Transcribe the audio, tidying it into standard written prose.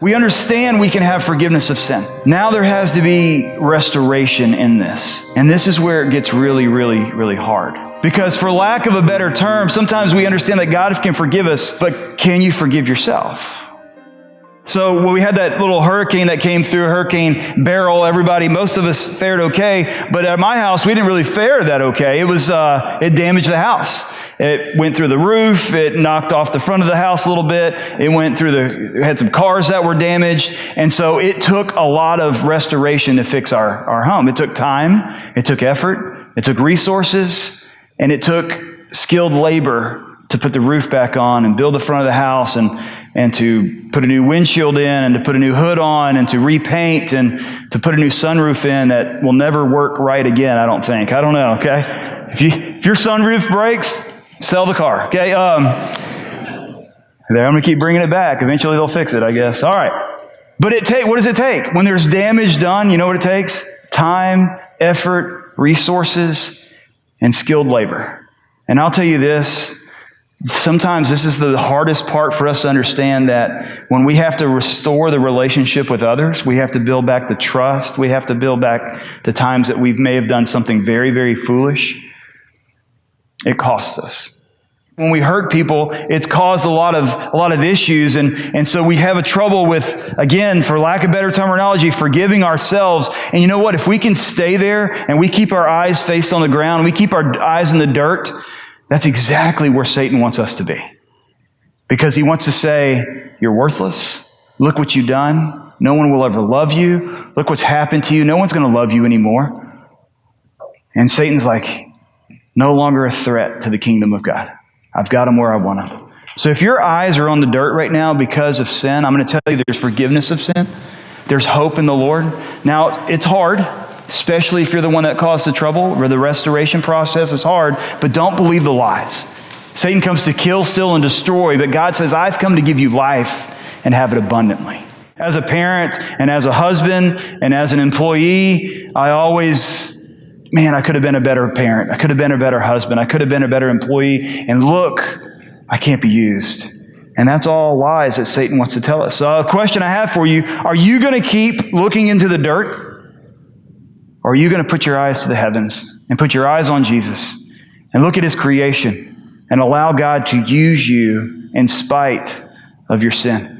We understand we can have forgiveness of sin. Now there has to be restoration in this. And this is where it gets really, really, really hard. Because for lack of a better term, sometimes we understand that God can forgive us, but can you forgive yourself? So when we had that little hurricane that came through, Hurricane Beryl, most of us fared okay. But at my house, we didn't really fare that okay. It damaged the house. It went through the roof. It knocked off the front of the house a little bit. It had some cars that were damaged. And so it took a lot of restoration to fix our home. It took time. It took effort. It took resources. And it took skilled labor to put the roof back on and build the front of the house and to put a new windshield in and to put a new hood on and to repaint and to put a new sunroof in that will never work right again, I don't think. I don't know, okay? If your sunroof breaks, sell the car, okay? I'm going to keep bringing it back. Eventually they'll fix it, I guess. All right. But what does it take? When there's damage done, you know what it takes? Time, effort, resources, and skilled labor. And I'll tell you this, sometimes this is the hardest part for us to understand, that when we have to restore the relationship with others, we have to build back the trust, we have to build back the times that we may have done something very, very foolish, it costs us. When we hurt people, it's caused a lot of issues, and so we have a trouble with, again, for lack of better terminology, forgiving ourselves. And you know what? If we can stay there and we keep our eyes faced on the ground, we keep our eyes in the dirt, that's exactly where Satan wants us to be. Because he wants to say, you're worthless. Look what you've done. No one will ever love you. Look what's happened to you. No one's going to love you anymore. And Satan's like, no longer a threat to the kingdom of God. I've got him where I want him. So if your eyes are on the dirt right now because of sin, I'm going to tell you there's forgiveness of sin. There's hope in the Lord. Now, it's hard, especially if you're the one that caused the trouble, or the restoration process is hard, but don't believe the lies. Satan comes to kill, steal, and destroy, but God says, I've come to give you life and have it abundantly. As a parent and as a husband and as an employee, I could have been a better parent. I could have been a better husband. I could have been a better employee. And look, I can't be used. And that's all lies that Satan wants to tell us. So a question I have for you, are you going to keep looking into the dirt? Or are you going to put your eyes to the heavens and put your eyes on Jesus and look at his creation and allow God to use you in spite of your sin?